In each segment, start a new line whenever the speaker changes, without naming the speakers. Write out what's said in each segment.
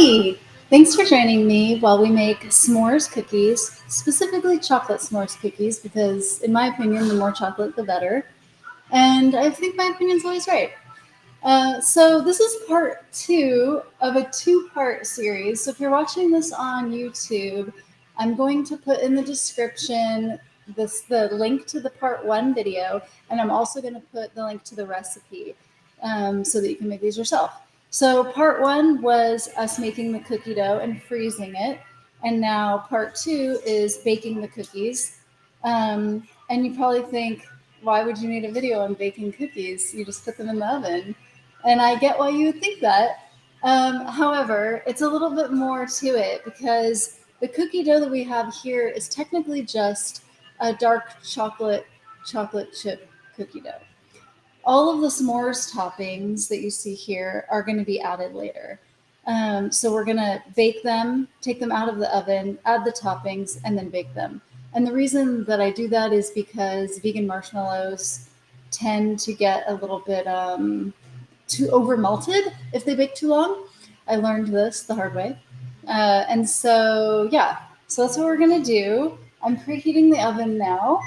Hi! Thanks for joining me while we make s'mores cookies, specifically chocolate s'mores cookies, because in my opinion, the more chocolate, the better. And I think my opinion's always right. So this is part two of a two-part series. So if you're watching this on YouTube, I'm going to put in the description the link to the part one video, and I'm also going to put the link to the recipe so that you can make these yourself. So part one was us making the cookie dough and freezing it, and now part two is baking the cookies. And you probably think, why would you need a video on baking cookies? You just put them in the oven. And I get why you would think that. However, it's a little bit more to it because the cookie dough that we have here is technically just a dark chocolate chip cookie dough. All of the s'mores toppings that you see here are going to be added later. So we're going to bake them, take them out of the oven, add the toppings, and then bake them. And the reason that I do that is because vegan marshmallows tend to get a little bit too over melted if they bake too long. I learned this the hard way. And so, yeah, so that's what we're going to do. I'm preheating the oven now.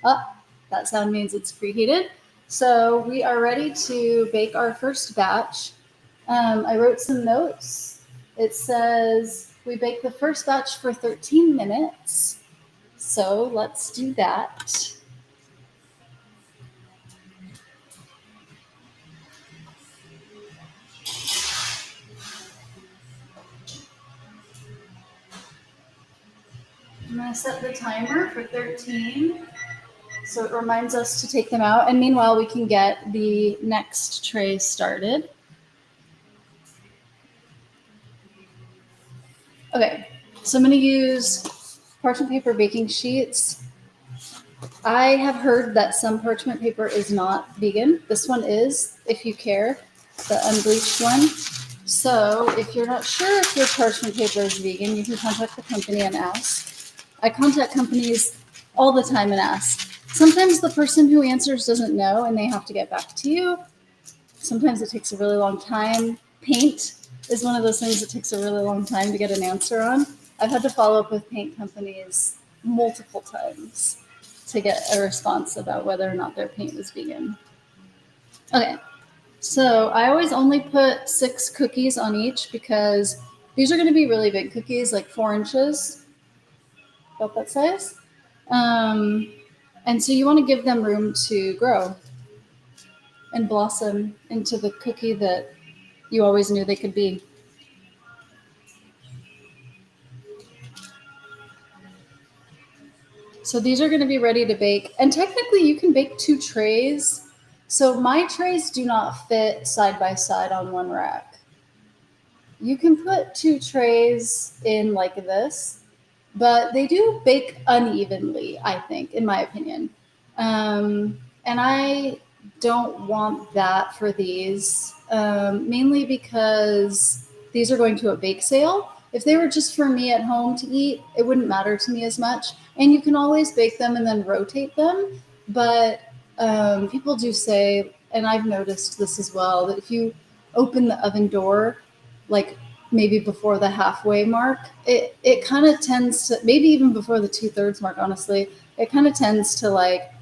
Oh, that sound means it's preheated. So we are ready to bake our first batch. I wrote some notes. It says we bake the first batch for 13 minutes. So let's do that. I'm going to set the timer for 13. So it reminds us to take them out. And meanwhile, we can get the next tray started. Okay, so I'm going to use parchment paper baking sheets. I have heard that some parchment paper is not vegan. This one is, if you care, the unbleached one. So if you're not sure if your parchment paper is vegan, you can contact the company and ask. I contact companies all the time and ask. Sometimes the person who answers doesn't know and they have to get back to you. Sometimes it takes a really long time. Paint is one of those things that takes a really long time to get an answer on. I've had to follow up with paint companies multiple times to get a response about whether or not their paint was vegan. Okay, so I always only put 6 cookies on each because these are going to be really big cookies, like 4 inches, about that size. And so you want to give them room to grow and blossom into the cookie that you always knew they could be. So these are going to be ready to bake. And technically you can bake 2 trays. So my trays do not fit side by side on one rack. You can put 2 trays in like this, but they do bake unevenly, I think, in my opinion. And I don't want that for these, mainly because these are going to a bake sale. If they were just for me at home to eat, it wouldn't matter to me as much. And you can always bake them and then rotate them. But people do say, and I've noticed this as well, that if you open the oven door, like maybe before the halfway mark, it kind of tends to, maybe even before the 2/3 mark, honestly, it kind of tends to like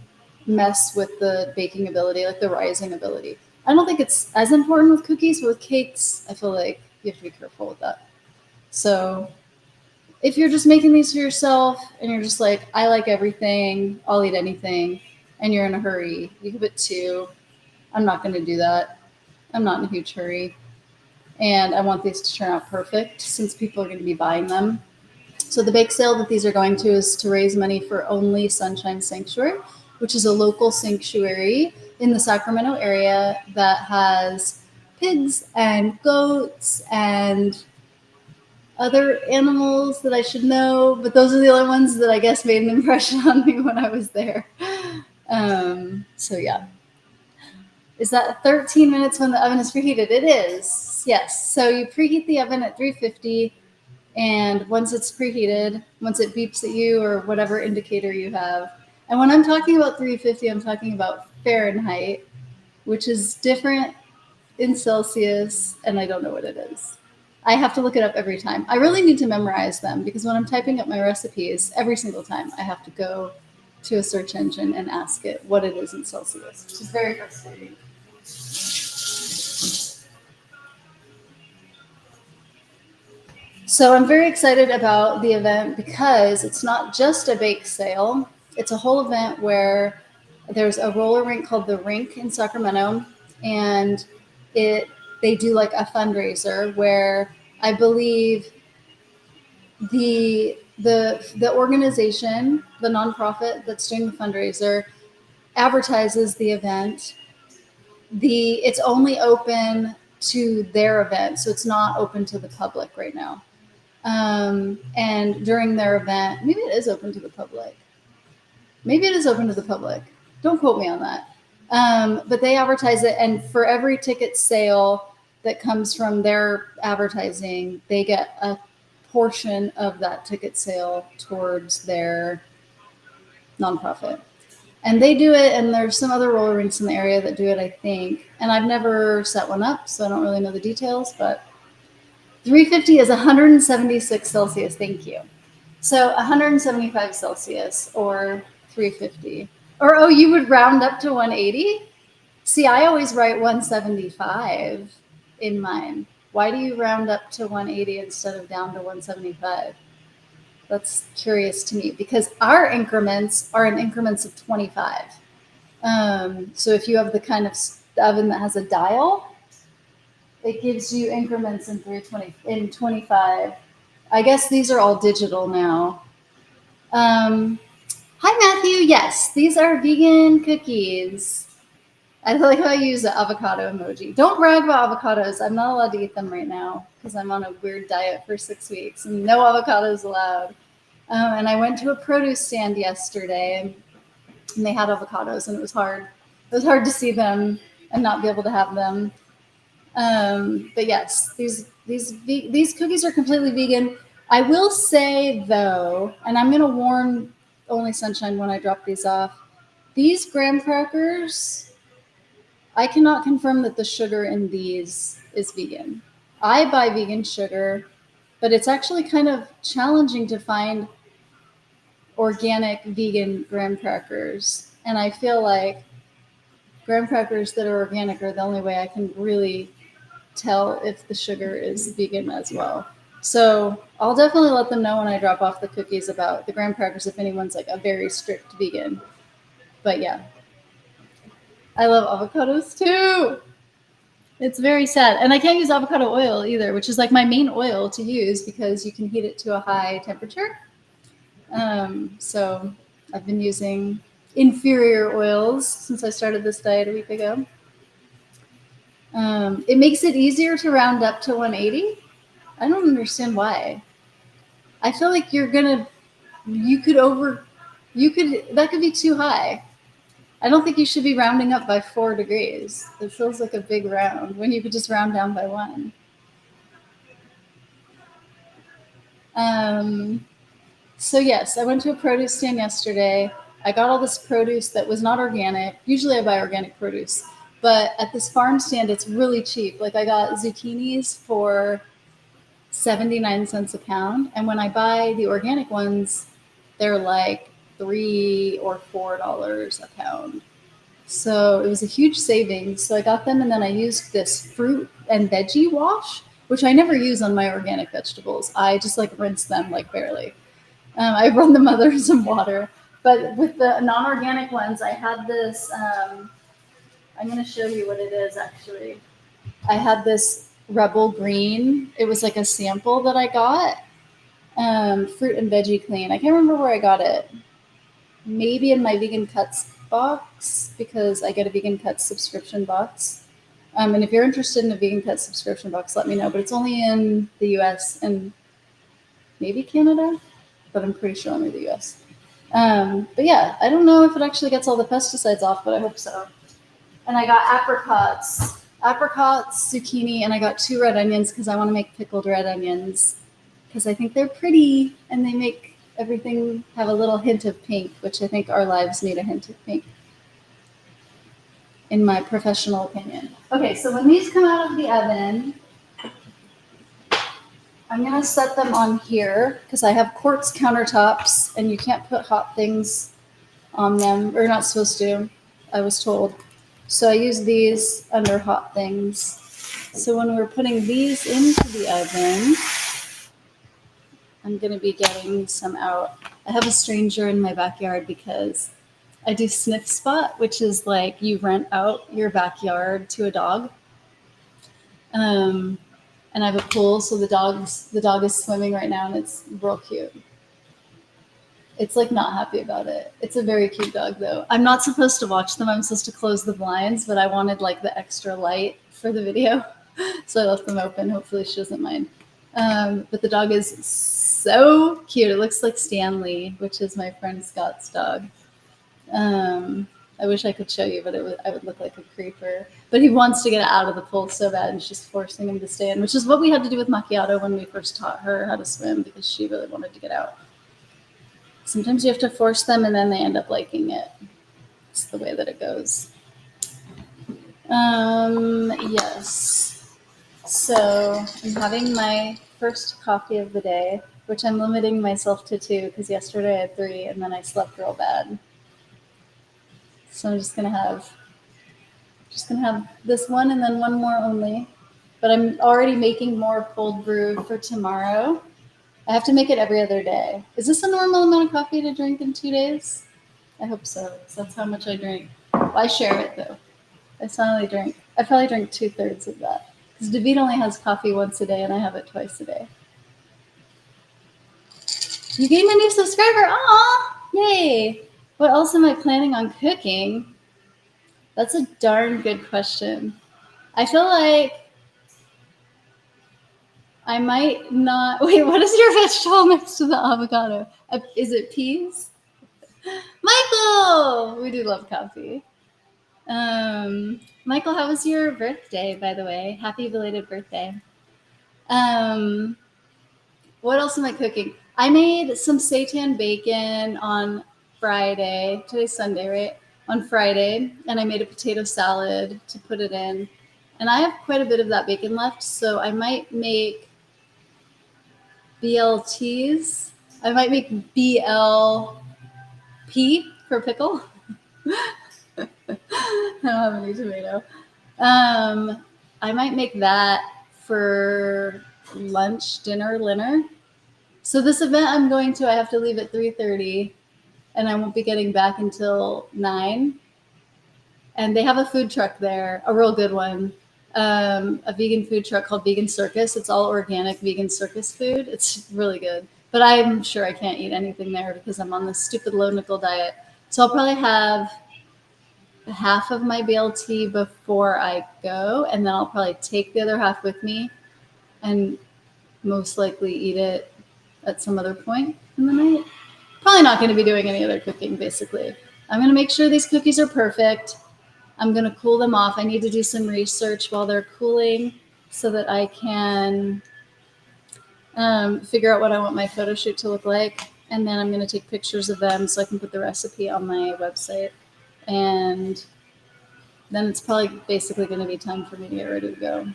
mess with the baking ability, like the rising ability. I don't think it's as important with cookies, but with cakes, I feel like you have to be careful with that. So if you're just making these for yourself and you're just like, I like everything, I'll eat anything, and you're in a hurry, you can put 2. I'm not going to do that. I'm not in a huge hurry. And I want these to turn out perfect since people are going to be buying them. So the bake sale that these are going to is to raise money for Only Sunshine Sanctuary, which is a local sanctuary in the Sacramento area that has pigs and goats and other animals that I should know, but those are the only ones that I guess made an impression on me when I was there. So yeah. Is that 13 minutes when the oven is preheated? It is, yes. So you preheat the oven at 350, and once it's preheated, once it beeps at you or whatever indicator you have, and when I'm talking about 350, I'm talking about Fahrenheit, which is different in Celsius, and I don't know what it is. I have to look it up every time. I really need to memorize them because when I'm typing up my recipes, every single time I have to go to a search engine and ask it what it is in Celsius, which is very frustrating. So I'm very excited about the event because it's not just a bake sale. It's a whole event where there's a roller rink called the Rink in Sacramento, and it they do like a fundraiser where I believe the organization, the nonprofit that's doing the fundraiser, advertises the event. It's only open to their event, so it's not open to the public right now. And during their event, maybe it is open to the public. Maybe it is open to the public. Don't quote me on that. But they advertise it, and for every ticket sale that comes from their advertising, they get a portion of that ticket sale towards their nonprofit. And they do it, and there's some other roller rinks in the area that do it, I think. And I've never set one up, so I don't really know the details, but 350 is 176 Celsius. Thank you. So 175 Celsius or 350. Or, oh, you would round up to 180? See, I always write 175 in mine. Why do you round up to 180 instead of down to 175? That's curious to me because our increments are in increments of 25. So if you have the kind of oven that has a dial, it gives you increments in 25. I guess these are all digital now. Hi, Matthew. Yes, these are vegan cookies. I like how I use the avocado emoji. Don't brag about avocados. I'm not allowed to eat them right now because I'm on a weird diet for 6 weeks and no avocados allowed. And I went to a produce stand yesterday and they had avocados and it was hard. It was hard to see them and not be able to have them. But yes, these cookies are completely vegan. I will say though, and I'm going to warn Only Sunshine when I drop these off, these graham crackers, I cannot confirm that the sugar in these is vegan. I buy vegan sugar, but it's actually kind of challenging to find organic vegan graham crackers. And I feel like graham crackers that are organic are the only way I can really tell if the sugar is vegan as well. So I'll definitely let them know when I drop off the cookies about the graham crackers if anyone's like a very strict vegan. But yeah, I love avocados too. It's very sad. And I can't use avocado oil either, which is like my main oil to use because you can heat it to a high temperature. So I've been using inferior oils since I started this diet a week ago. It makes it easier to round up to 180. I don't understand why. I feel like that could be too high. I don't think you should be rounding up by 4 degrees. It feels like a big round when you could just round down by 1. So yes, I went to a produce stand yesterday. I got all this produce that was not organic. Usually I buy organic produce, but at this farm stand, it's really cheap. Like I got zucchinis for 79 cents a pound. And when I buy the organic ones, they're like $3 or $4 a pound. So it was a huge savings. So I got them and then I used this fruit and veggie wash, which I never use on my organic vegetables. I just like rinse them like barely. I run them under some water. But with the non-organic ones, I had this, I'm going to show you what it is actually. I had this Rebel Green. It was like a sample that I got. Fruit and veggie clean. I can't remember where I got it. Maybe in my Vegan Cuts box because I get a Vegan Cuts subscription box. And if you're interested in a Vegan Cuts subscription box, let me know. But it's only in the US and maybe Canada, but I'm pretty sure only the US. But yeah, I don't know if it actually gets all the pesticides off, but I hope so. And I got apricots, zucchini, and I got 2 red onions because I want to make pickled red onions because I think they're pretty and they make everything have a little hint of pink, which I think our lives need a hint of pink, in my professional opinion. Okay, so when these come out of the oven, I'm gonna set them on here because I have quartz countertops and you can't put hot things on them. Or not supposed to, I was told. So I use these under hot things. So when we're putting these into the oven, I'm gonna be getting some out. I have a stranger in my backyard because I do sniff spot, which is like you rent out your backyard to a dog. And I have a pool, so the dog is swimming right now, and it's real cute. It's like not happy about it. It's a very cute dog, though. I'm not supposed to watch them. I'm supposed to close the blinds, but I wanted like the extra light for the video, so I left them open. Hopefully, she doesn't mind. But the dog is so cute. It looks like Stanley, which is my friend Scott's dog. I wish I could show you, but I would look like a creeper. But he wants to get out of the pool so bad, and she's forcing him to stay in, which is what we had to do with Macchiato when we first taught her how to swim because she really wanted to get out. Sometimes you have to force them, and then they end up liking it. It's the way that it goes. Yes. So I'm having my first coffee of the day, which I'm limiting myself to 2 because yesterday I had 3, and then I slept real bad. So I'm just gonna have this one and then one more only. But I'm already making more cold brew for tomorrow. I have to make it every other day. Is this a normal amount of coffee to drink in 2 days? I hope so, because that's how much I drink. Well, I share it though. I probably drink 2/3 of that. Because David only has coffee once a day and I have it twice a day. You gained a new subscriber. Aw, yay. What else am I planning on cooking? That's a darn good question. I feel like I might not. Wait, what is your vegetable next to the avocado? Is it peas? Michael! We do love coffee. Michael, how was your birthday, by the way? Happy belated birthday. What else am I cooking? I made some seitan bacon on Friday. Today's Sunday, right? On Friday, and I made a potato salad to put it in. And I have quite a bit of that bacon left, so I might make BLTs. I might make BLP for pickle. I don't have any tomato. I might make that for lunch, dinner. So this event I'm going to, I have to leave at 3:30, and I won't be getting back until 9. And they have a food truck there, a real good one, a vegan food truck called Vegan Circus. It's all organic vegan circus food. It's really good. But I'm sure I can't eat anything there because I'm on this stupid low nickel diet. So I'll probably have half of my BLT before I go, and then I'll probably take the other half with me and most likely eat it at some other point in the night. Probably not going to be doing any other cooking, basically. I'm going to make sure these cookies are perfect. I'm going to cool them off. I need to do some research while they're cooling so that I can figure out what I want my photo shoot to look like. And then I'm going to take pictures of them so I can put the recipe on my website. And then it's probably basically going to be time for me to get ready to go.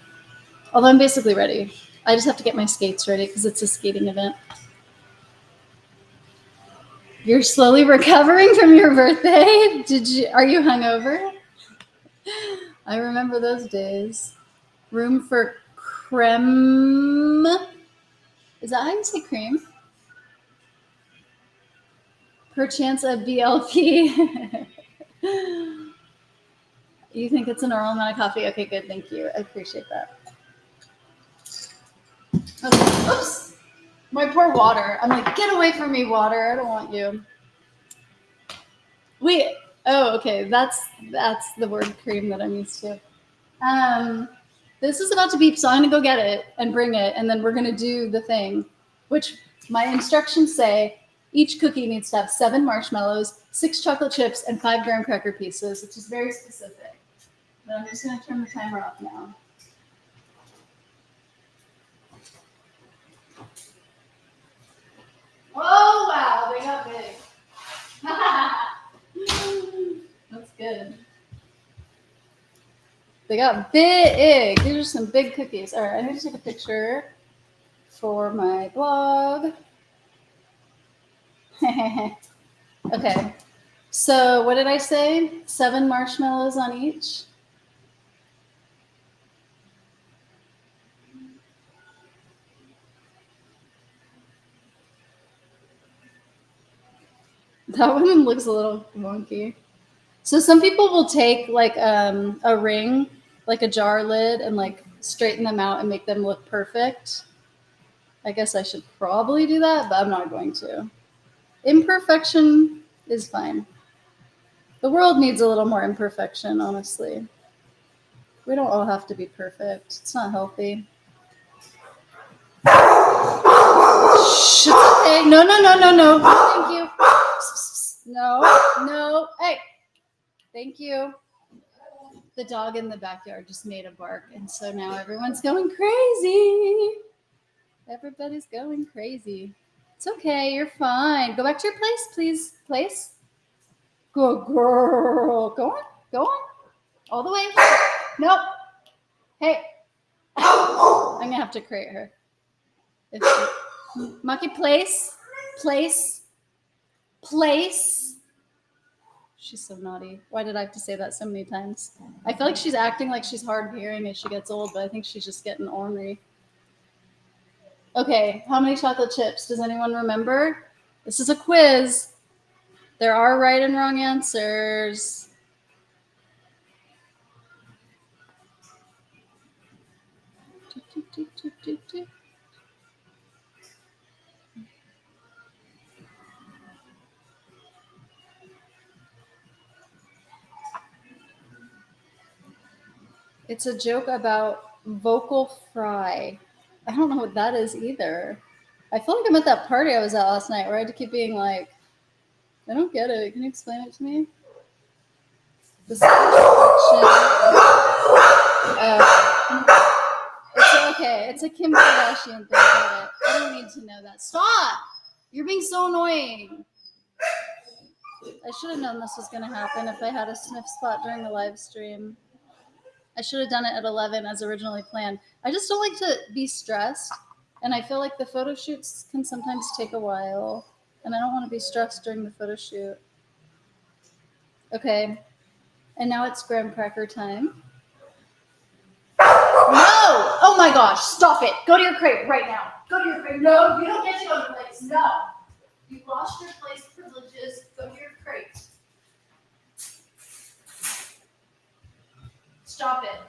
Although I'm basically ready. I just have to get my skates ready because it's a skating event. You're slowly recovering from your birthday? Are you hungover? I remember those days. Room for creme. Is that how you say cream? Perchance a BLP. You think it's a normal amount of coffee? Okay, good. Thank you. I appreciate that. Okay. Oops. My poor water. I'm like, get away from me, water. I don't want you. Wait. Oh, okay. That's the word cream that I'm used to. This is about to beep, so I'm going to go get it and bring it, and then we're going to do the thing, which my instructions say each cookie needs to have 7 marshmallows, 6 chocolate chips, and 5 graham cracker pieces, which is very specific. But I'm just going to turn the timer off now. Oh, wow, they got big. That's good. They got big. These are some big cookies. All right, I need to take a picture for my blog. Okay. So what did I say? 7 marshmallows on each. That one looks a little wonky. So some people will take like a ring, like a jar lid, and like straighten them out and make them look perfect. I guess I should probably do that, but I'm not going to. Imperfection is fine. The world needs a little more imperfection, honestly. We don't all have to be perfect. It's not healthy. Shh, it's okay. No, no, no, no, no. Thank you. No, no. Hey, thank you. The dog in the backyard just made a bark, and so now everyone's going crazy. Everybody's going crazy. It's okay. You're fine. Go back to your place, please. Place. Good girl. Go on. Go on. All the way. Nope. Hey. I'm going to have to crate her. Monkey, place. Place. Place. She's so naughty. Why did I have to say that so many times? I feel like she's acting like she's hard of hearing as she gets old, but I think she's just getting ornery. Okay, how many chocolate chips? Does anyone remember? This is a quiz. There are right and wrong answers. It's a joke about vocal fry. I don't know what that is either. I feel like I'm at that party I was at last night where I had to keep being like, I don't get it. Can you explain it to me? The it's okay. It's a Kim Kardashian thing. I don't need to know that. Stop! You're being so annoying. I should have known this was going to happen if I had a sniff spot during the live stream. I should have done it at 11 as originally planned. I just don't like to be stressed, and I feel like the photo shoots can sometimes take a while, and I don't want to be stressed during the photo shoot. Okay, and now it's graham cracker time. No! Oh my gosh, stop it. Go to your crate right now. Go to your crate. No, you don't get to go to your place. No. You've lost your place privileges. Go to your crate. Stop it.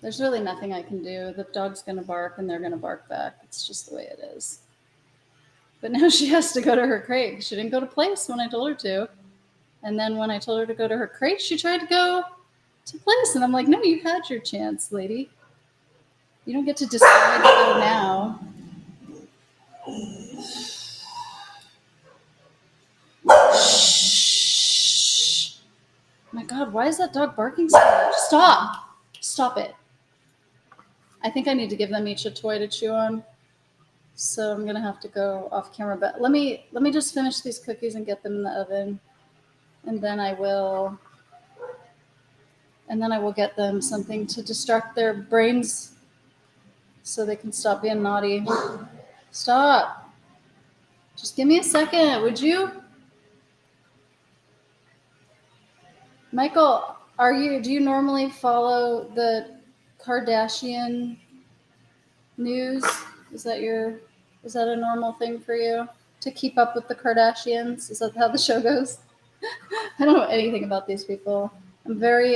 There's really nothing I can do. The dog's going to bark and they're going to bark back. It's just the way it is. But now she has to go to her crate. She didn't go to place when I told her to. And then when I told her to go to her crate, she tried to go to place. And I'm like, no, you had your chance, lady. You don't get to decide to go now. Shh. Oh my God, why is that dog barking so much? Stop. Stop it. I think I need to give them each a toy to chew on. So I'm gonna have to go off camera, but let me just finish these cookies and get them in the oven, and then I will get them something to distract their brains so they can stop being naughty. Stop. Just give me a second, would you? Michael, do you normally follow the Kardashian news? Is that a normal thing for you to keep up with the Kardashians? Is that how the show goes? I don't know anything about these people. I'm very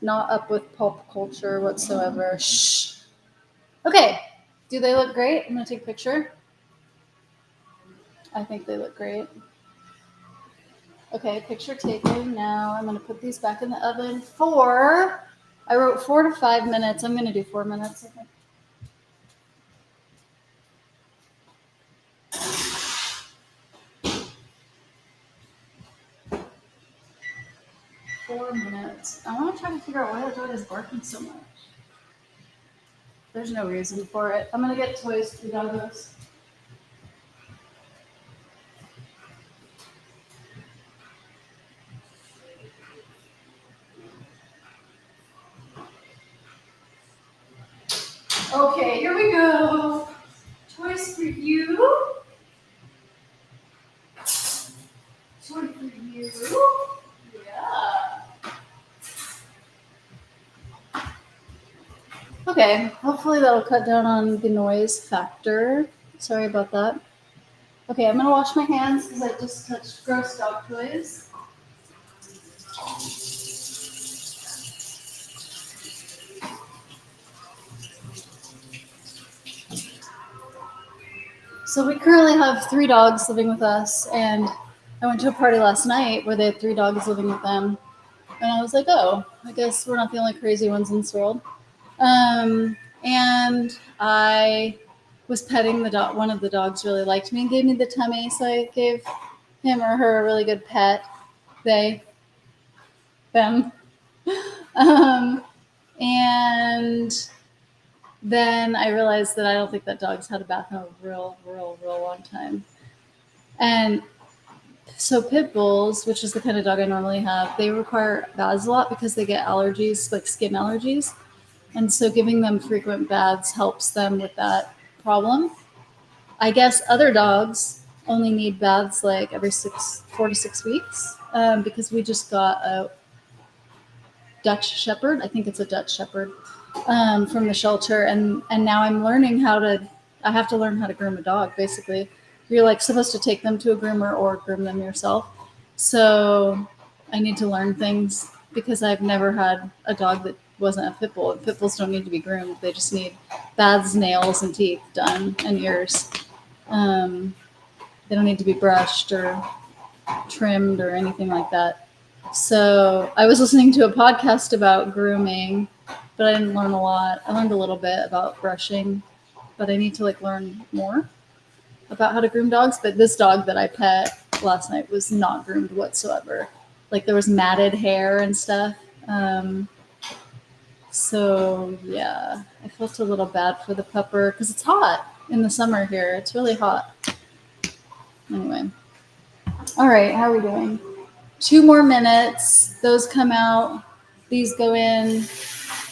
not up with pop culture whatsoever. Shh. Okay. Do they look great? I'm gonna take a picture. I think they look great. Okay, picture taken. Now I'm gonna put these back in the oven I wrote 4 to 5 minutes. I'm gonna do 4 minutes, I think. 4 minutes. I want to try to figure out why the dog is barking so much. There's no reason for it. I'm gonna get toys for the doggos. Okay, here we go. Toys for you. Toy for you. Yeah. Okay, hopefully that'll cut down on the noise factor. Sorry about that. Okay, I'm gonna wash my hands because I just touched gross dog toys. So we currently have 3 dogs living with us, and I went to a party last night where they had 3 dogs living with them, and I was like, oh, I guess we're not the only crazy ones in this world. And I was petting the dog. One of the dogs really liked me and gave me the tummy, so I gave him or her a really good pet. They, them. Um, and then I realized that I don't think that dog's had a bath in a real long time. And so pit bulls, which is the kind of dog I normally have, they require baths a lot because they get allergies, like skin allergies. And so giving them frequent baths helps them with that problem. I guess other dogs only need baths like every 4 to 6 weeks, because we just got a Dutch Shepherd. I think it's a Dutch Shepherd, from the shelter, and now I'm learning how to. I have to learn how to groom a dog. Basically, you're like supposed to take them to a groomer or groom them yourself. So I need to learn things because I've never had a dog that wasn't a pit bull. Pit bulls don't need to be groomed; they just need baths, nails, and teeth done, and ears. Um, they don't need to be brushed or trimmed or anything like that. So I was listening to a podcast about grooming, but I didn't learn a lot. I learned a little bit about brushing, but I need to like learn more about how to groom dogs. But this dog that I pet last night was not groomed whatsoever. Like there was matted hair and stuff. So yeah, I felt a little bad for the pupper because it's hot in the summer here. It's really hot. Anyway, all right, how are we doing? 2 more minutes. Those come out. These go in,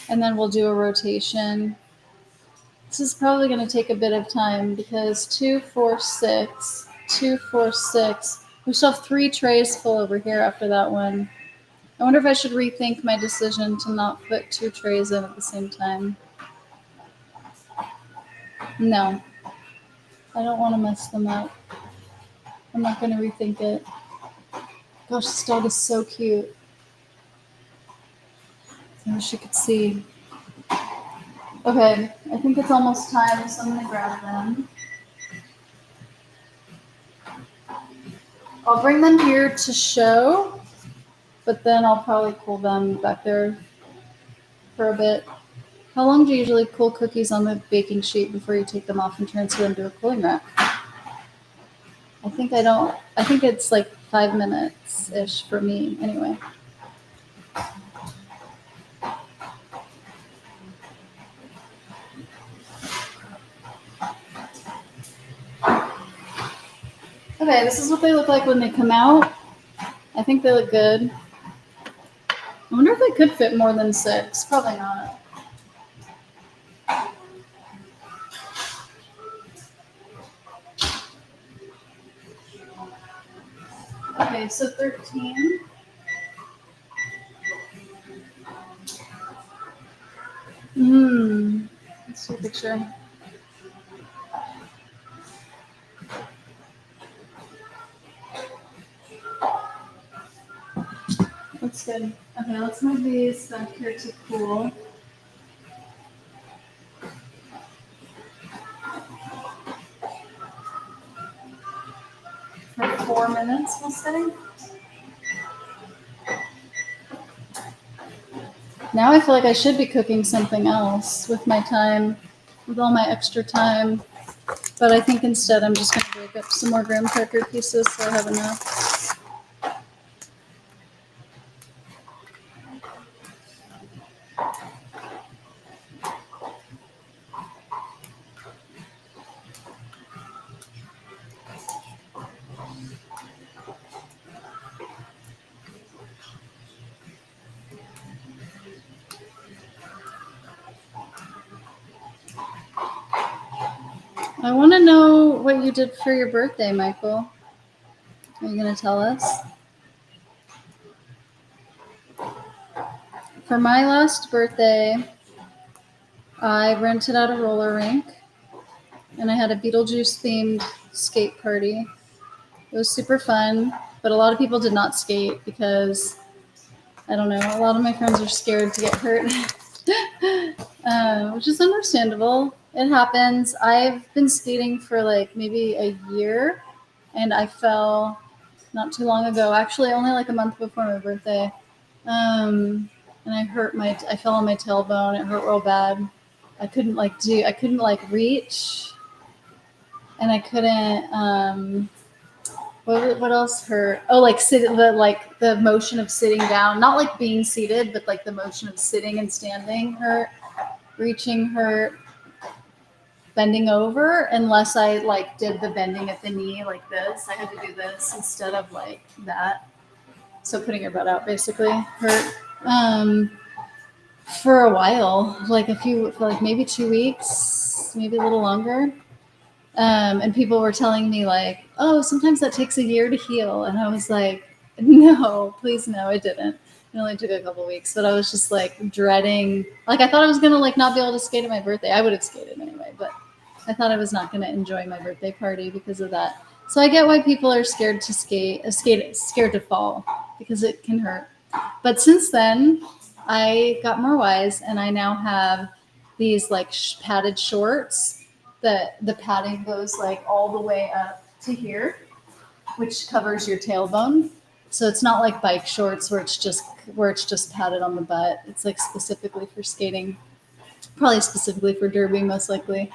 and then we'll do a rotation. This is probably going to take a bit of time because 2, 4, 6, 2, 4, 6. We still have 3 trays full over here after that one. I wonder if I should rethink my decision to not put 2 trays in at the same time. No, I don't want to mess them up. I'm not going to rethink it. Gosh, this dog is so cute. I wish you could see. Okay, I think it's almost time, so I'm going to grab them. I'll bring them here to show, but then I'll probably cool them back there for a bit. How long do you usually cool cookies on the baking sheet before you take them off and transfer them to a cooling rack? I think it's like 5 minutes-ish for me anyway. Okay, this is what they look like when they come out. I think they look good. I wonder if I could fit more than 6. Probably not. Okay, so 13. Let's see a picture. Looks good. Okay, let's move these back here to cool. For 4 minutes, we'll say. Now I feel like I should be cooking something else with my time, with all my extra time. But I think instead I'm just going to break up some more graham cracker pieces so I have enough. I want to know what you did for your birthday, Michael. Are you going to tell us? For my last birthday, I rented out a roller rink and I had a Beetlejuice themed skate party. It was super fun, but a lot of people did not skate because, I don't know, a lot of my friends are scared to get hurt, which is understandable. It happens. I've been skating for like maybe a year and I fell not too long ago, actually only like a month before my birthday. And I fell on my tailbone. It hurt real bad. I couldn't reach, and I couldn't. What else hurt? Oh, the motion of sitting down, not like being seated, but like the motion of sitting and standing hurt. Reaching hurt. Bending over, unless I like did the bending at the knee like this. I had to do this instead of like that. So putting your butt out basically hurt. For a while, for like maybe 2 weeks, maybe a little longer. And people were telling me like, oh, sometimes that takes a year to heal. And I was like, no, please no, it didn't. It only took a couple weeks, but I was just like dreading, like I thought I was going to like not be able to skate at my birthday. I would have skated anyway, but I thought I was not going to enjoy my birthday party because of that. So I get why people are scared to scared to fall because it can hurt. But since then, I got more wise and I now have these like padded shorts that the padding goes like all the way up to here, which covers your tailbone. So it's not like bike shorts where it's just padded on the butt. It's like specifically for skating, probably specifically for derby, most likely.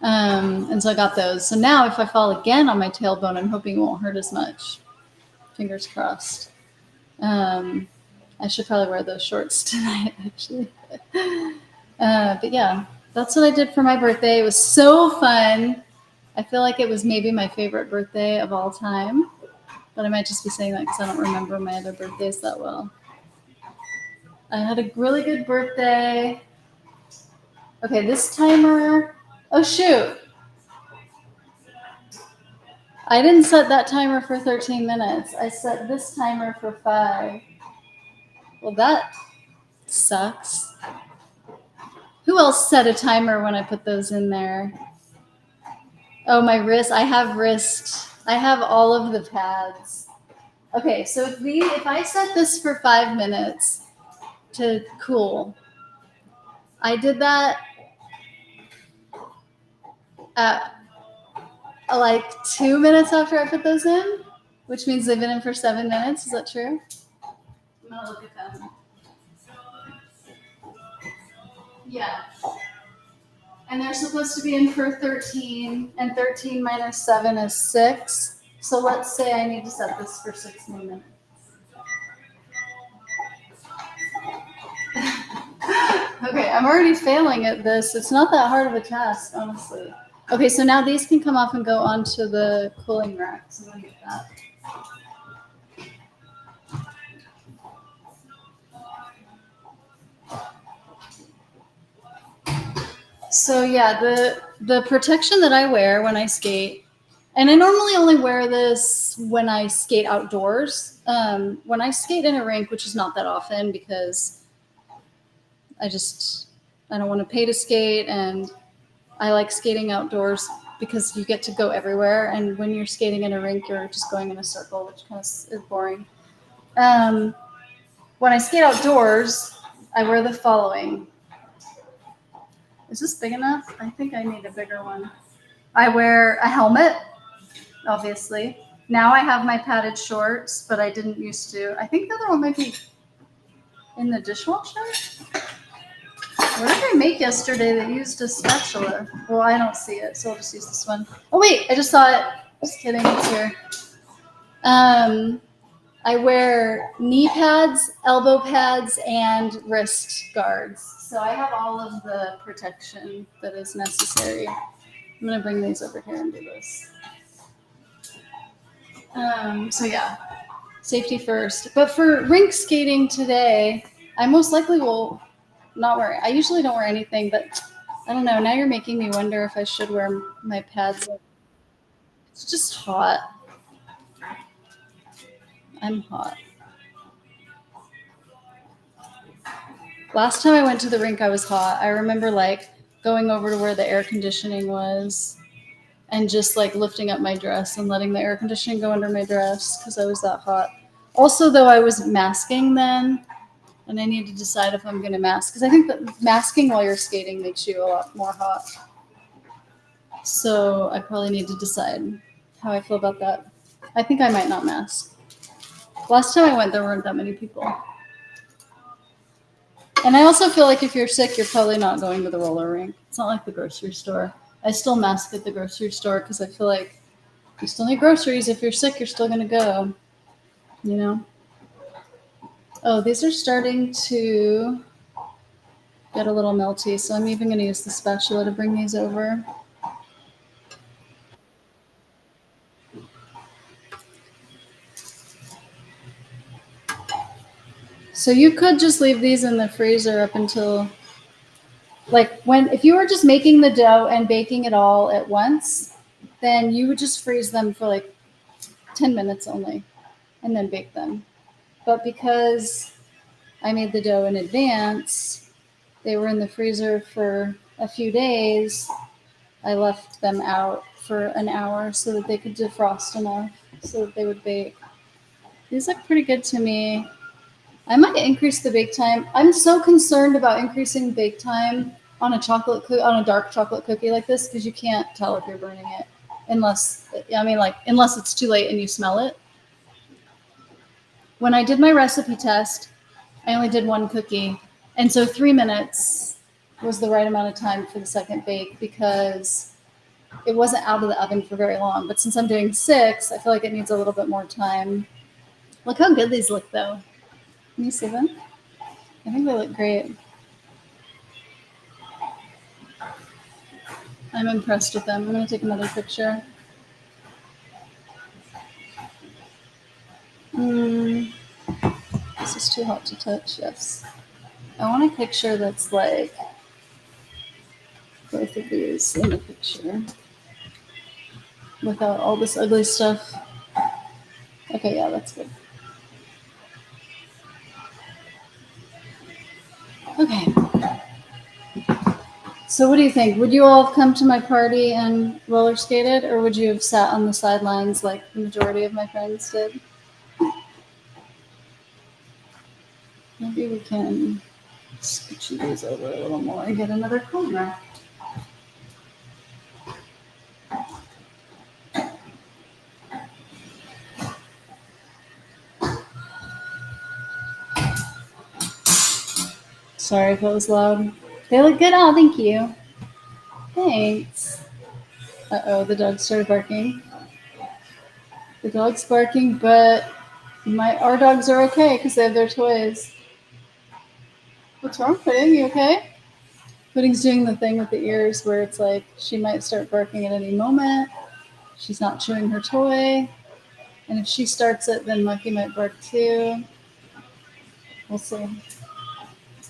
And so I got those. So now if I fall again on my tailbone, I'm hoping it won't hurt as much. Fingers crossed. I should probably wear those shorts tonight, actually. But yeah, that's what I did for my birthday. It was so fun. I feel like it was maybe my favorite birthday of all time. But I might just be saying that because I don't remember my other birthdays that well. I had a really good birthday. Okay, this timer. Oh, shoot. I didn't set that timer for 13 minutes. I set this timer for 5. Well, that sucks. Who else set a timer when I put those in there? Oh, my wrist. I have wrist. I have all of the pads. Okay, so if I set this for 5 minutes to cool, I did that at like 2 minutes after I put those in, which means they've been in for 7 minutes. Is that true? I'm gonna look at them. Yeah. And they're supposed to be in for 13, and 13 minus 7 is 6. So let's say I need to set this for 6 more minutes. Okay, I'm already failing at this. It's not that hard of a task, honestly. Okay, so now these can come off and go onto the cooling rack. So I'm gonna get that. So yeah, the protection that I wear when I skate, and I normally only wear this when I skate outdoors. When I skate in a rink, which is not that often because I don't want to pay to skate, and I like skating outdoors because you get to go everywhere. And when you're skating in a rink, you're just going in a circle, which kind of is boring. When I skate outdoors, I wear the following. Is this big enough? I think I need a bigger one. I wear a helmet, obviously. Now I have my padded shorts, but I didn't used to. I think the other one might be in the dishwasher. What did I make yesterday that used a spatula? Well, I don't see it, so I'll just use this one. Oh, wait, I just saw it. Just kidding, it's here. I wear knee pads, elbow pads, and wrist guards. So I have all of the protection that is necessary. I'm going to bring these over here and do this. So yeah, safety first. But for rink skating today, I most likely will not wear it. I usually don't wear anything, but I don't know. Now you're making me wonder if I should wear my pads. It's just hot. I'm hot. Last time I went to the rink, I was hot. I remember like going over to where the air conditioning was and just like lifting up my dress and letting the air conditioning go under my dress because I was that hot. Also, though, I was masking then, and I need to decide if I'm going to mask because I think that masking while you're skating makes you a lot more hot. So I probably need to decide how I feel about that. I think I might not mask. Last time I went, there weren't that many people. And I also feel like if you're sick, you're probably not going to the roller rink. It's not like the grocery store. I still mask at the grocery store because I feel like you still need groceries. If you're sick, you're still going to go, you know? Oh, these are starting to get a little melty, so I'm even going to use the spatula to bring these over. So you could just leave these in the freezer up until, like, if you were just making the dough and baking it all at once, then you would just freeze them for like 10 minutes only and then bake them. But because I made the dough in advance, they were in the freezer for a few days. I left them out for an hour so that they could defrost enough so that they would bake. These look pretty good to me. I might increase the bake time. I'm so concerned about increasing bake time on a dark chocolate cookie like this because you can't tell if you're burning it unless it's too late and you smell it. When I did my recipe test, I only did one cookie, and so 3 minutes was the right amount of time for the second bake because it wasn't out of the oven for very long. But since I'm doing 6, I feel like it needs a little bit more time. Look how good these look, though. Can you see them? I think they look great. I'm impressed with them. I'm going to take another picture. This is too hot to touch, yes. I want a picture that's like both of these in the picture without all this ugly stuff. Okay, yeah, that's good. Okay. So what do you think? Would you all have come to my party and roller skated, or would you have sat on the sidelines like the majority of my friends did? Maybe we can scooch these over a little more and get another corner. Sorry if that was loud. They look good. Oh, thank you. Thanks. Uh-oh, the dog started barking. The dog's barking, but our dogs are okay because they have their toys. What's wrong, Pudding? You okay? Pudding's doing the thing with the ears where it's like she might start barking at any moment. She's not chewing her toy. And if she starts it, then Lucky might bark too. We'll see.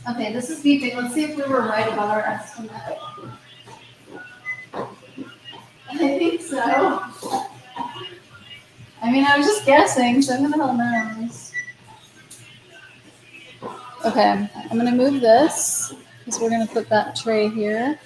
Okay, this is beeping. Let's see if we were right about our estimate. I think so. I mean, I was just guessing, so who the hell knows? Okay, I'm going to move this because we're going to put that tray here.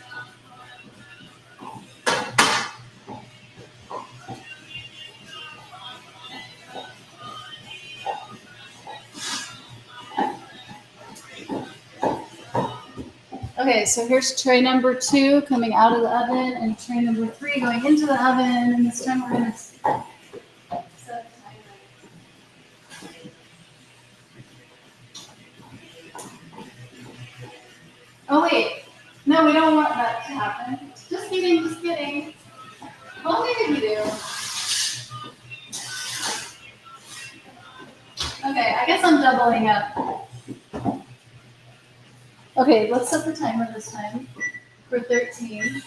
Okay, so here's tray number 2 coming out of the oven and tray number 3 going into the oven. And this time we're going to set a timer. Oh, wait. No, we don't want that to happen. Just kidding, just kidding. Well, maybe we do. Okay, I guess I'm doubling up. Okay, let's set the timer this time for 13.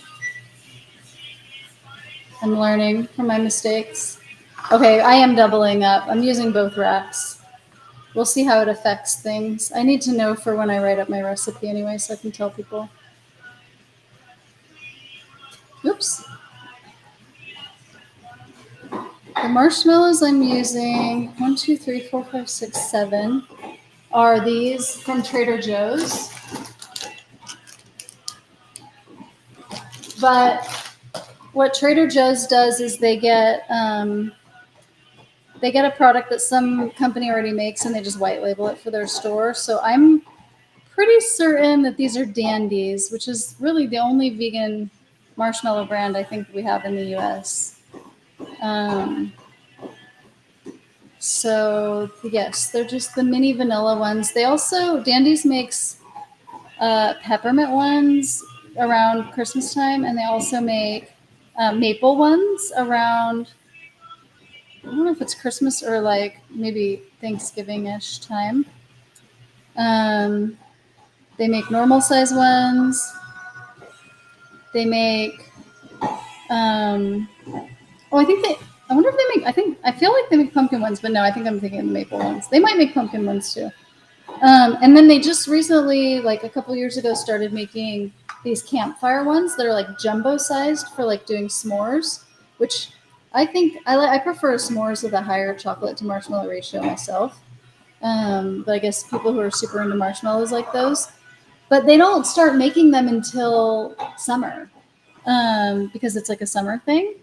I'm learning from my mistakes. Okay, I am doubling up. I'm using both racks. We'll see how it affects things. I need to know for when I write up my recipe anyway, so I can tell people. Oops. The marshmallows I'm using, 1, 2, 3, 4, 5, 6, 7, are these from Trader Joe's. But what Trader Joe's does is they get a product that some company already makes and they just white label it for their store. So I'm pretty certain that these are Dandies, which is really the only vegan marshmallow brand I think we have in the US. So yes, they're just the mini vanilla ones. They also, Dandies makes peppermint ones around Christmas time, and they also make maple ones around, I don't know if it's Christmas or like maybe Thanksgiving-ish time. They make normal size ones. They make, I wonder if they make, I feel like they make pumpkin ones, but no, I think I'm thinking of the maple ones. They might make pumpkin ones too. And then they just recently, like a couple years ago, started making these campfire ones that are like jumbo sized for like doing s'mores, which I think I prefer s'mores with a higher chocolate to marshmallow ratio myself. But I guess people who are super into marshmallows like those. But they don't start making them until summer because it's like a summer thing.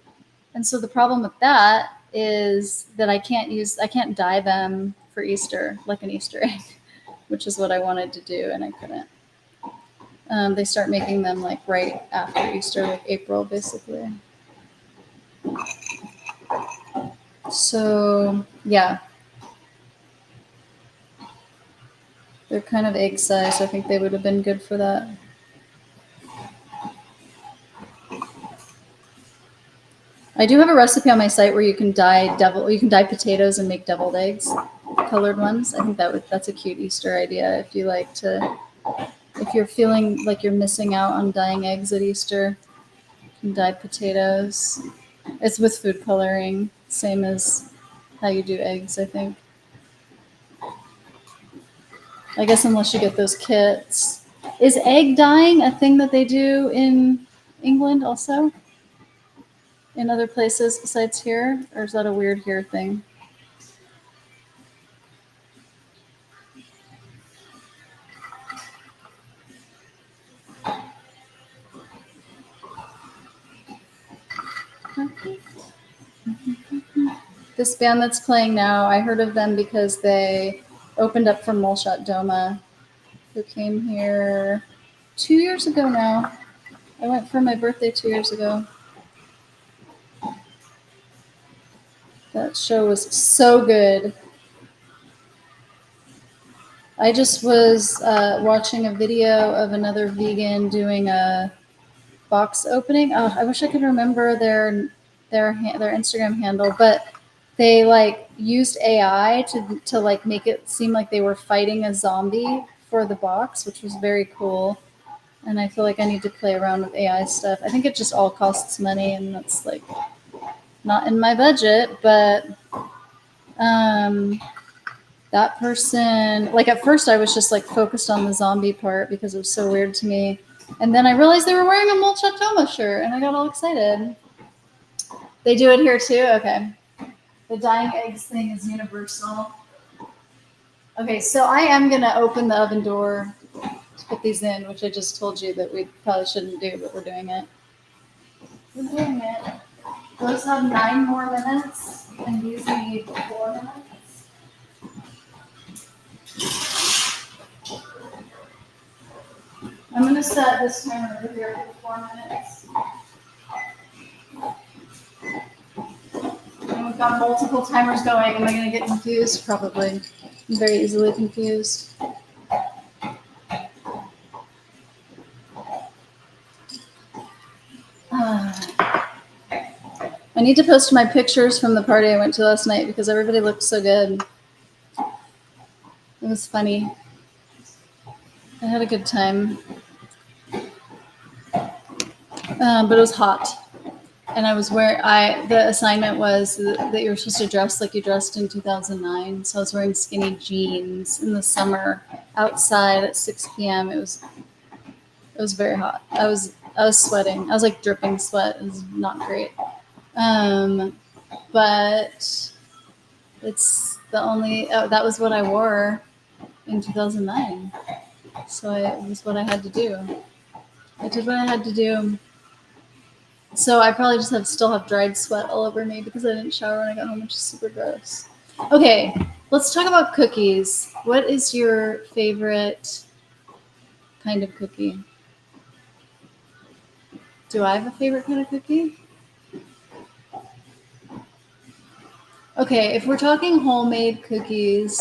And so the problem with that is that I can't dye them for Easter like an Easter egg, which is what I wanted to do, and I couldn't. They start making them like right after Easter, like April, basically. So yeah, they're kind of egg size. I think they would have been good for that. I do have a recipe on my site where you can dye potatoes and make deviled eggs, colored ones. I think that's a cute Easter idea if you're feeling like you're missing out on dyeing eggs at Easter. You can dye potatoes. It's with food coloring, same as how you do eggs, I think. I guess unless you get those kits. Is egg dyeing a thing that they do in England also? In other places besides here? Or is that a weird here thing? This band that's playing now, I heard of them because they opened up for Molshot Doma, who came here 2 years ago now. I went for my birthday 2 years ago. That show was so good. I just was watching a video of another vegan doing a box opening. Oh, I wish I could remember their Instagram handle, but they like used AI to like make it seem like they were fighting a zombie for the box, which was very cool. And I feel like I need to play around with AI stuff. I think it just all costs money, and that's like not in my budget, but that person, like at first I was just like focused on the zombie part because it was so weird to me. And then I realized they were wearing a Molchat Toma shirt and I got all excited. They do it here too? Okay. The dyeing eggs thing is universal. Okay, so I am going to open the oven door to put these in, which I just told you that we probably shouldn't do, but we're doing it. We're doing it. Those have 9 more minutes, and these need 4 minutes. I'm going to set this timer over here for 4 minutes. And we've got multiple timers going. Am I going to get confused? Probably. I'm very easily confused. I need to post my pictures from the party I went to last night because everybody looked so good. It was funny. I had a good time. But it was hot. And I was the assignment was that you were supposed to dress like you dressed in 2009. So I was wearing skinny jeans in the summer outside at 6 p.m. It was very hot. I was I was sweating. I was like dripping sweat. It was not great. But it's the only, that was what I wore in 2009. So it was what I had to do. I did what I had to do. So I probably just still have dried sweat all over me because I didn't shower when I got home, which is super gross. Okay, let's talk about cookies. What is your favorite kind of cookie? Do I have a favorite kind of cookie? Okay, if we're talking homemade cookies,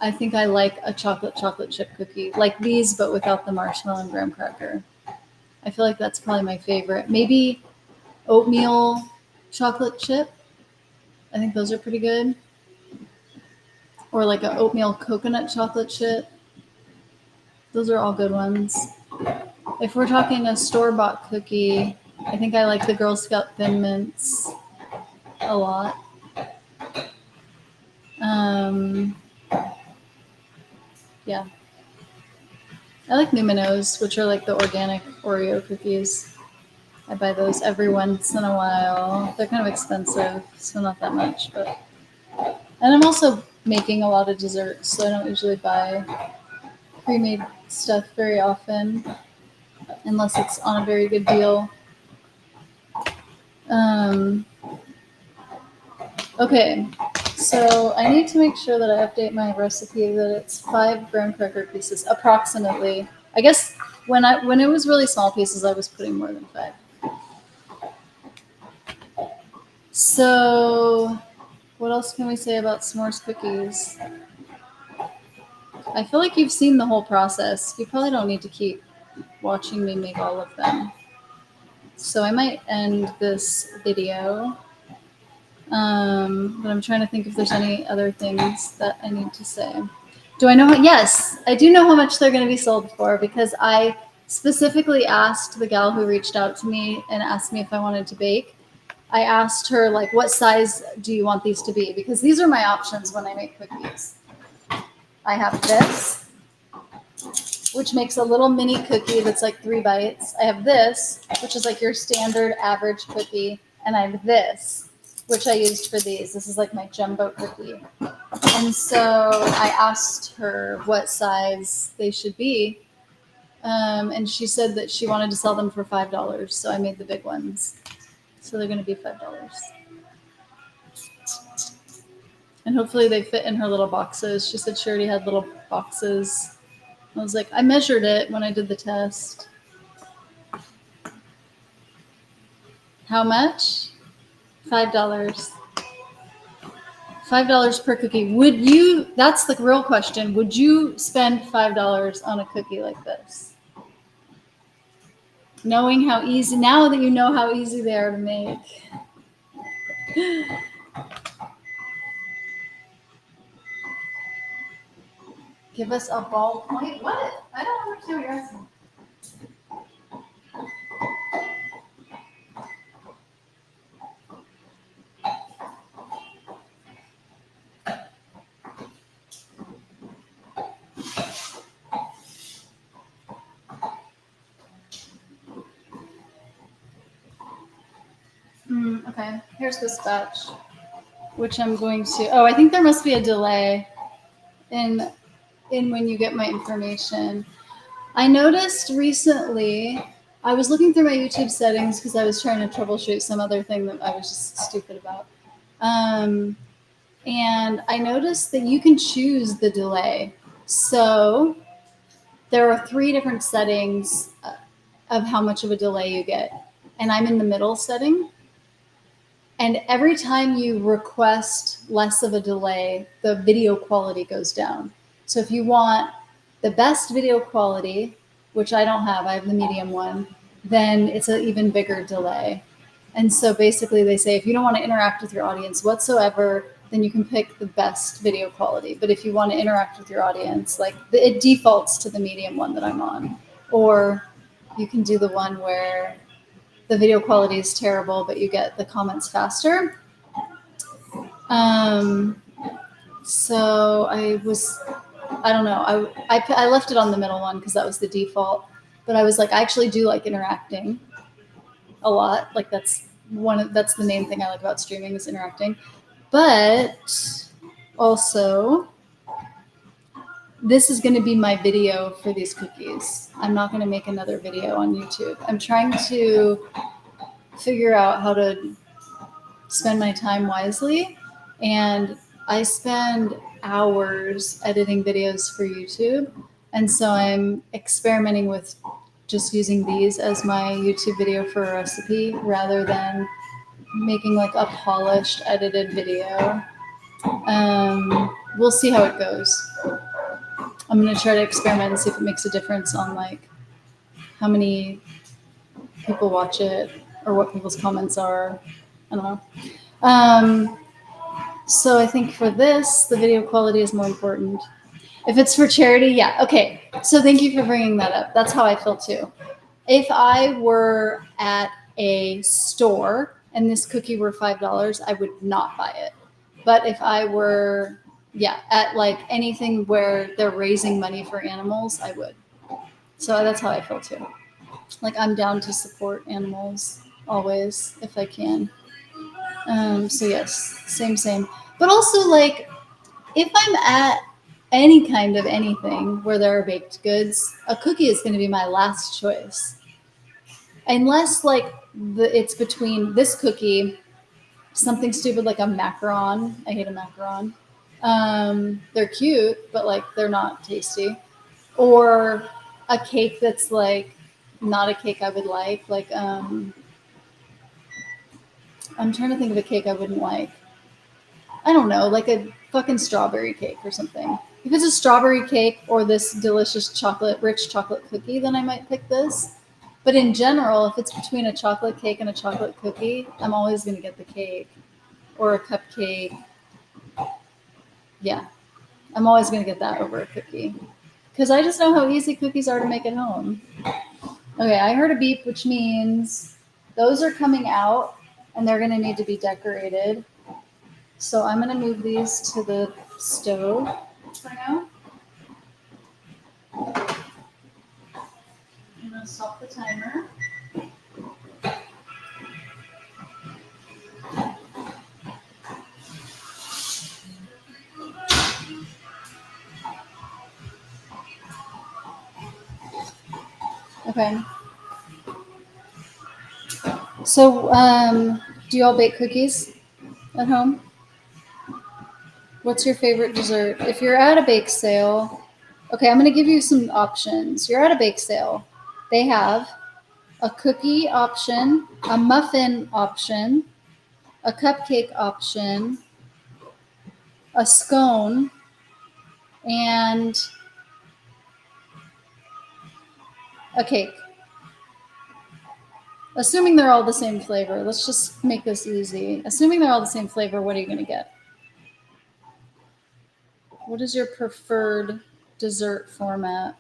I think I like a chocolate chip cookie, like these, but without the marshmallow and graham cracker. I feel like that's probably my favorite. Maybe oatmeal chocolate chip. I think those are pretty good. Or like an oatmeal coconut chocolate chip. Those are all good ones. If we're talking a store-bought cookie, I think I like the Girl Scout Thin Mints a lot. Yeah. I like Numinos, which are like the organic Oreo cookies. I buy those every once in a while. They're kind of expensive, so not that much. But and I'm also making a lot of desserts, so I don't usually buy pre-made stuff very often, unless it's on a very good deal. Okay, so I need to make sure that I update my recipe that it's 5 graham cracker pieces, approximately. I guess when it was really small pieces, I was putting more than 5. So, what else can we say about s'mores cookies? I feel like you've seen the whole process. You probably don't need to keep watching me make all of them. So I might end this video. But I'm trying to think if there's any other things that I need to say. Do I know? Yes, I do know how much they're going to be sold for because I specifically asked the gal who reached out to me and asked me if I wanted to bake. I asked her, like, what size do you want these to be? Because these are my options when I make cookies. I have this, which makes a little mini cookie that's like 3 bites. I have this, which is like your standard average cookie. And I have this, which I used for these. This is like my jumbo cookie. And so I asked her what size they should be. And she said that she wanted to sell them for $5. So I made the big ones. So they're going to be $5. And hopefully they fit in her little boxes. She said she already had little boxes. I was like, I measured it when I did the test. How much? $5. $5 per cookie. Would you, that's the real question, would you spend $5 on a cookie like this? Knowing how easy, now that you know how easy they are to make. Give us a ballpoint. What? I don't understand what you're asking. Okay, here's this batch, which I'm going to. Oh, I think there must be a delay in when you get my information. I noticed recently. I was looking through my YouTube settings because I was trying to troubleshoot some other thing that I was just stupid about. And I noticed that you can choose the delay. So there are 3 different settings of how much of a delay you get. And I'm in the middle setting. And every time you request less of a delay, the video quality goes down. So if you want the best video quality, which I don't have, I have the medium one, then it's an even bigger delay. And so basically they say, if you don't want to interact with your audience whatsoever, then you can pick the best video quality. But if you want to interact with your audience, like it defaults to the medium one that I'm on. Or you can do the one where the video quality is terrible, but you get the comments faster. So I don't know. I left it on the middle one because that was the default. But I was like, I actually do like interacting a lot. Like that's the main thing I like about streaming is interacting. But also, this is going to be my video for these cookies. I'm not going to make another video on YouTube. I'm trying to figure out how to spend my time wisely. And I spend hours editing videos for YouTube. And so I'm experimenting with just using these as my YouTube video for a recipe rather than making like a polished edited video. We'll see how it goes. I'm going to try to experiment and see if it makes a difference on like how many people watch it or what people's comments are. I don't know. So I think for this, the video quality is more important. If it's for charity, yeah. Okay. So thank you for bringing that up. That's how I feel too. If I were at a store and this cookie were $5, I would not buy it. But if I were, at like anything where they're raising money for animals, I would. So that's how I feel too. Like I'm down to support animals always if I can. So yes, same. But also like if I'm at any kind of anything where there are baked goods, a cookie is going to be my last choice. Unless like it's between this cookie, something stupid like a macaron. I hate a macaron. They're cute, but like they're not tasty. Or a cake that's like not a cake I would like. Like I'm trying to think of a cake I wouldn't like. I don't know, like a fucking strawberry cake or something. If it's a strawberry cake or this delicious rich chocolate cookie, then I might pick this. But in general, if it's between a chocolate cake and a chocolate cookie, I'm always going to get the cake or a cupcake. Yeah, I'm always going to get that over a cookie because I just know how easy cookies are to make at home. Okay, I heard a beep, which means those are coming out and they're going to need to be decorated. So I'm going to move these to the stove for now. I'm going to stop the timer. Okay. So, do you all bake cookies at home? What's your favorite dessert? If you're at a bake sale, okay, I'm going to give you some options. You're at a bake sale. They have a cookie option, a muffin option, a cupcake option, a scone, and a cake. Assuming they're all the same flavor, let's just make this easy. Assuming they're all the same flavor, what are you going to get? What is your preferred dessert format?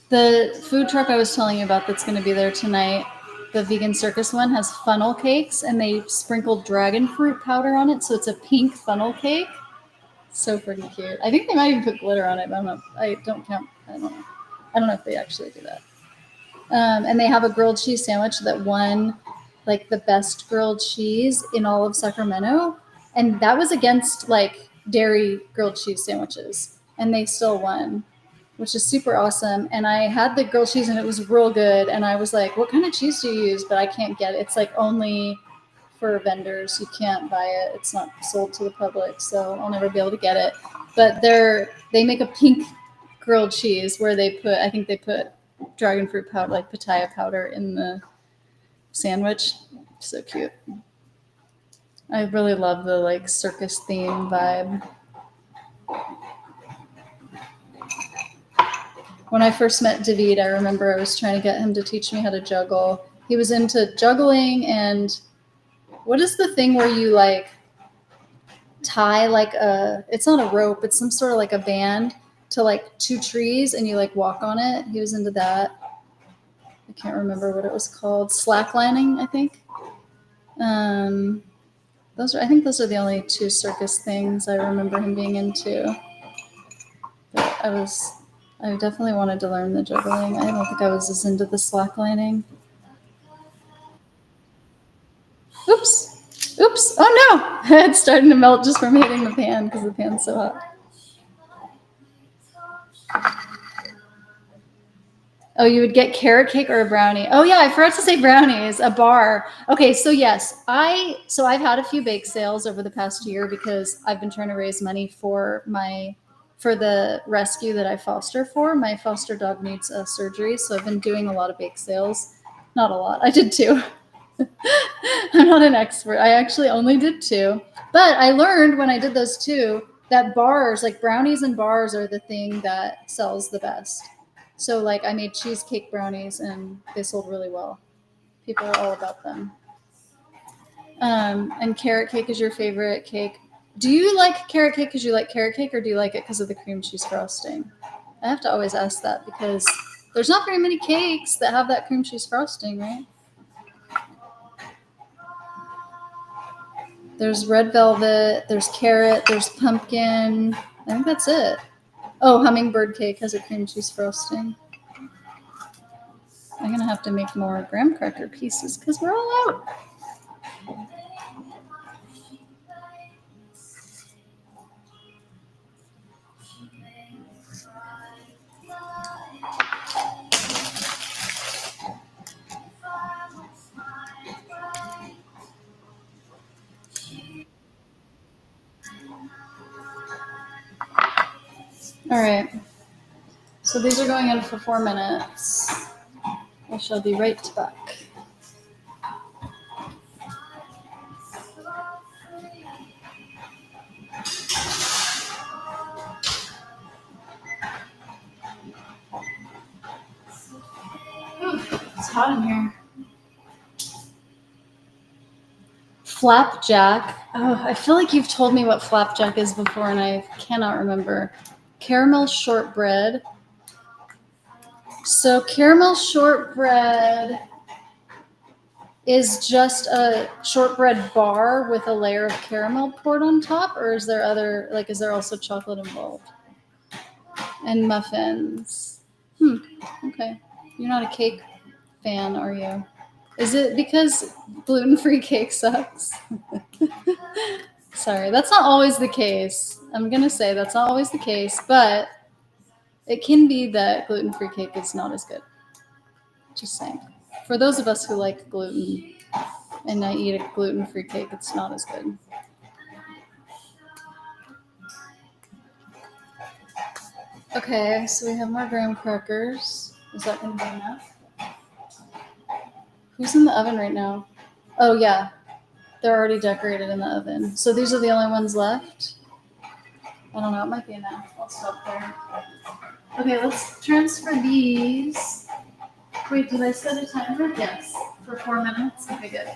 The food truck I was telling you about that's going to be there tonight, the vegan circus one, has funnel cakes and they sprinkled dragon fruit powder on it. So it's a pink funnel cake. So freaking cute. I think they might even put glitter on it, but I don't count. I don't know. I don't know if they actually do that. And they have a grilled cheese sandwich that won like the best grilled cheese in all of Sacramento. And that was against like dairy grilled cheese sandwiches. And they still won, which is super awesome. And I had the grilled cheese and it was real good. And I was like, what kind of cheese do you use? But I can't get it. It's like only for vendors. You can't buy it. It's not sold to the public. So I'll never be able to get it. But they make a pink grilled cheese where I think they put dragon fruit powder, like pitaya powder in the sandwich. So cute. I really love the like circus theme vibe. When I first met David, I remember I was trying to get him to teach me how to juggle. He was into juggling and what is the thing where you like tie like it's not a rope, it's some sort of like a band to like two trees and you like walk on it. He was into that. I can't remember what it was called. Slacklining, I think. I think those are the only two circus things I remember him being into. But I definitely wanted to learn the juggling. I don't think I was as into the slacklining. Oops. Oops. Oh no! It's starting to melt just from hitting the pan because the pan's so hot. Oh, you would get carrot cake or a brownie. Oh yeah, I forgot to say brownies, a bar. Okay, so yes, I've had a few bake sales over the past year because I've been trying to raise money for the rescue that I foster for. My foster dog needs a surgery, so I've been doing a lot of bake sales. Not a lot. I did two. I'm not an expert. I actually only did two. But I learned when I did those two that bars, like brownies and bars, are the thing that sells the best. So, like, I made cheesecake brownies and they sold really well. People are all about them. And carrot cake is your favorite cake. Do you like carrot cake because you like carrot cake, or do you like it because of the cream cheese frosting? I have to always ask that because there's not very many cakes that have that cream cheese frosting, right? There's red velvet, there's carrot, there's pumpkin. I think that's it. Oh, hummingbird cake has a cream cheese frosting. I'm gonna have to make more graham cracker pieces because we're all out. All right. So these are going in for 4 minutes. I shall be right back. Ooh, it's hot in here. Flapjack. Oh, I feel like you've told me what flapjack is before and I cannot remember. Caramel shortbread. So caramel shortbread is just a shortbread bar with a layer of caramel poured on top, or is there is there also chocolate involved? And muffins. Okay. You're not a cake fan, are you? Is it because gluten-free cake sucks? Sorry, that's not always the case. I'm gonna say that's not always the case, but it can be that gluten-free cake is not as good. Just saying. For those of us who like gluten and I eat a gluten-free cake, it's not as good. Okay, so we have more graham crackers. Is that gonna be enough? Who's in the oven right now? Oh yeah, they're already decorated in the oven. So these are the only ones left? I don't know, it might be enough. I'll stop there. Okay, let's transfer these. Wait, did I set a timer? Yes, for 4 minutes. Okay, good.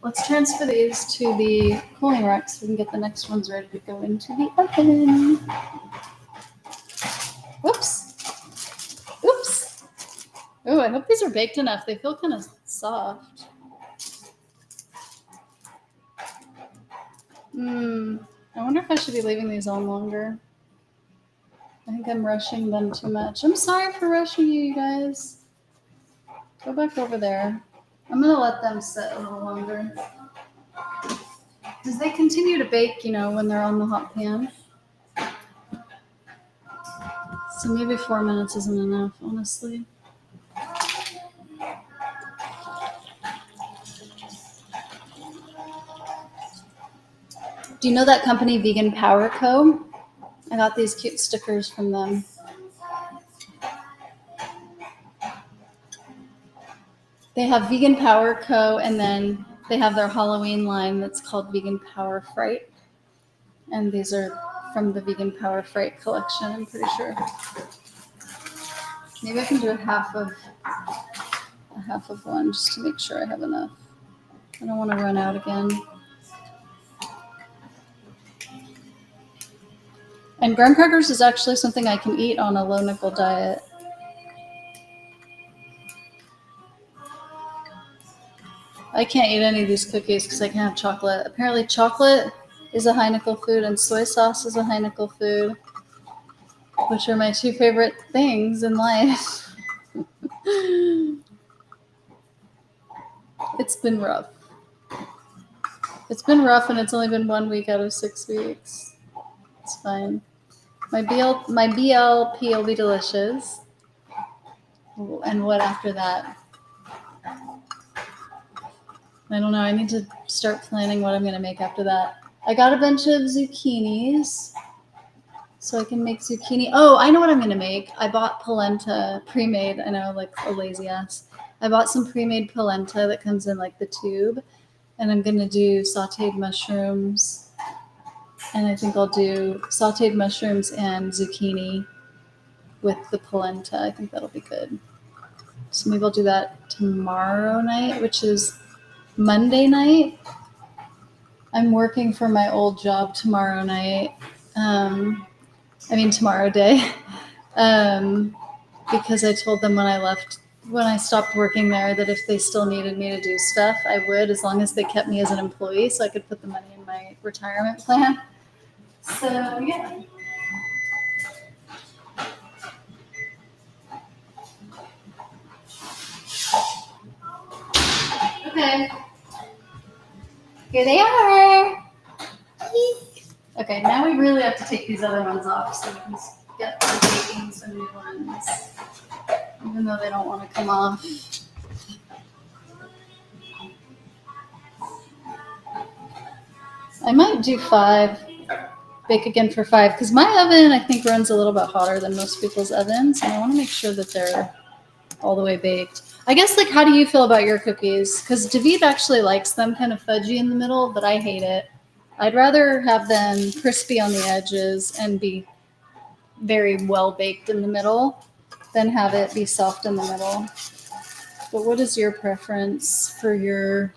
Let's transfer these to the cooling rack so we can get the next ones ready to go into the oven. Whoops. Oops. Oh, I hope these are baked enough. They feel kind of soft. I wonder if I should be leaving these on longer. I think I'm rushing them too much. I'm sorry for rushing you guys. Go back over there. I'm gonna let them sit a little longer. Because they continue to bake, when they're on the hot pan. So maybe 4 minutes isn't enough, honestly. Do you know that company, Vegan Power Co.? I got these cute stickers from them. They have Vegan Power Co. and then they have their Halloween line that's called Vegan Power Fright. And these are from the Vegan Power Fright collection, I'm pretty sure. Maybe I can do a half of one just to make sure I have enough. I don't want to run out again. And graham crackers is actually something I can eat on a low nickel diet. I can't eat any of these cookies because I can't have chocolate. Apparently chocolate is a high nickel food and soy sauce is a high nickel food. which are my two favorite things in life. It's been rough. It's been rough, and it's only been 1 week out of 6 weeks. It's fine. My BLP will be delicious. And what after that? I don't know. I need to start planning what I'm going to make after that. I got a bunch of zucchinis, so I can make zucchini. Oh, I know what I'm going to make. I bought polenta pre-made. I know, like a lazy ass. I bought some pre-made polenta that comes in like the tube, and I'm going to do sauteed mushrooms. And I think I'll do sauteed mushrooms and zucchini with the polenta. I think that'll be good. So maybe I'll do that tomorrow night, which is Monday night. I'm working for my old job tomorrow night. Tomorrow day. Because I told them when I stopped working there, that if they still needed me to do stuff, I would, as long as they kept me as an employee so I could put the money in my retirement plan. So, yeah. Okay. Here they are. Okay, now we really have to take these other ones off so we can get to making some new ones, even though they don't want to come off. I might do 5, bake again for 5, because my oven, I think, runs a little bit hotter than most people's ovens, and I want to make sure that they're all the way baked. I guess, like, how do you feel about your cookies? Because David actually likes them kind of fudgy in the middle, but I hate it. I'd rather have them crispy on the edges and be very well baked in the middle than have it be soft in the middle. But what is your preference for your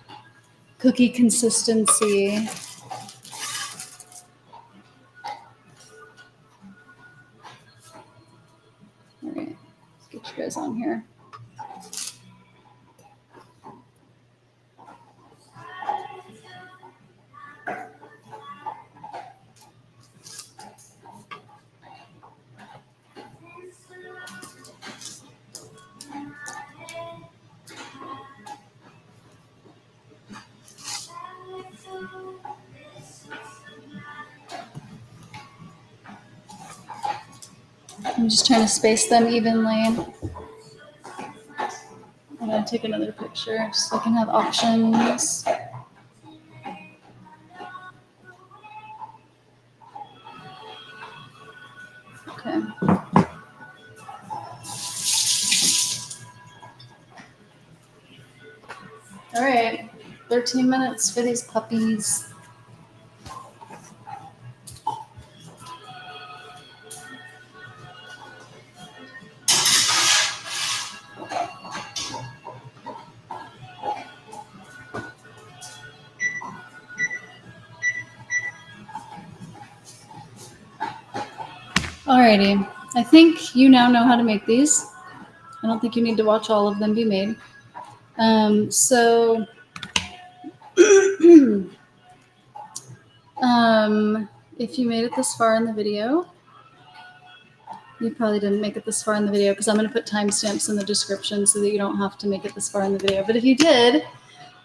cookie consistency? All right, let's get you guys on here. I'm just trying to space them evenly. I'm going to take another picture so I can have options. Okay. All right. 13 minutes for these puppies. Alrighty, I think you now know how to make these. I don't think you need to watch all of them be made. If you made it this far in the video, you probably didn't make it this far in the video because I'm going to put timestamps in the description so that you don't have to make it this far in the video. But if you did,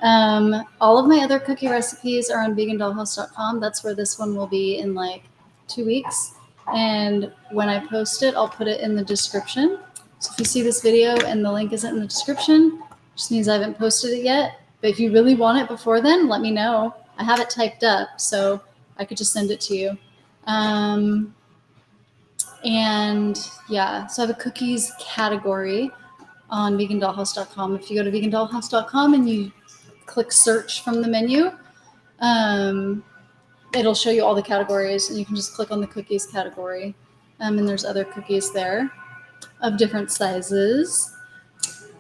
all of my other cookie recipes are on vegandollhouse.com. That's where this one will be in like 2 weeks. And when I post it, I'll put it in the description. So if you see this video and the link isn't in the description, it just means I haven't posted it yet. But if you really want it before then, let me know. I have it typed up, so I could just send it to you. And yeah, so I have a cookies category on vegandollhouse.com. If you go to vegandollhouse.com and you click search from the menu, it'll show you all the categories, and you can just click on the cookies category. And there's other cookies there of different sizes.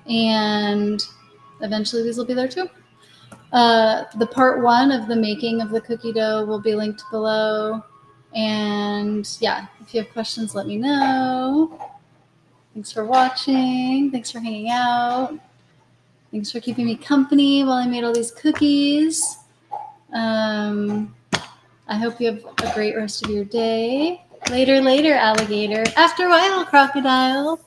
And eventually these will be there too. The part 1 of the making of the cookie dough will be linked below. And yeah, if you have questions, let me know. Thanks for watching. Thanks for hanging out. Thanks for keeping me company while I made all these cookies. I hope you have a great rest of your day.
Later, later, alligator. After a while, crocodile.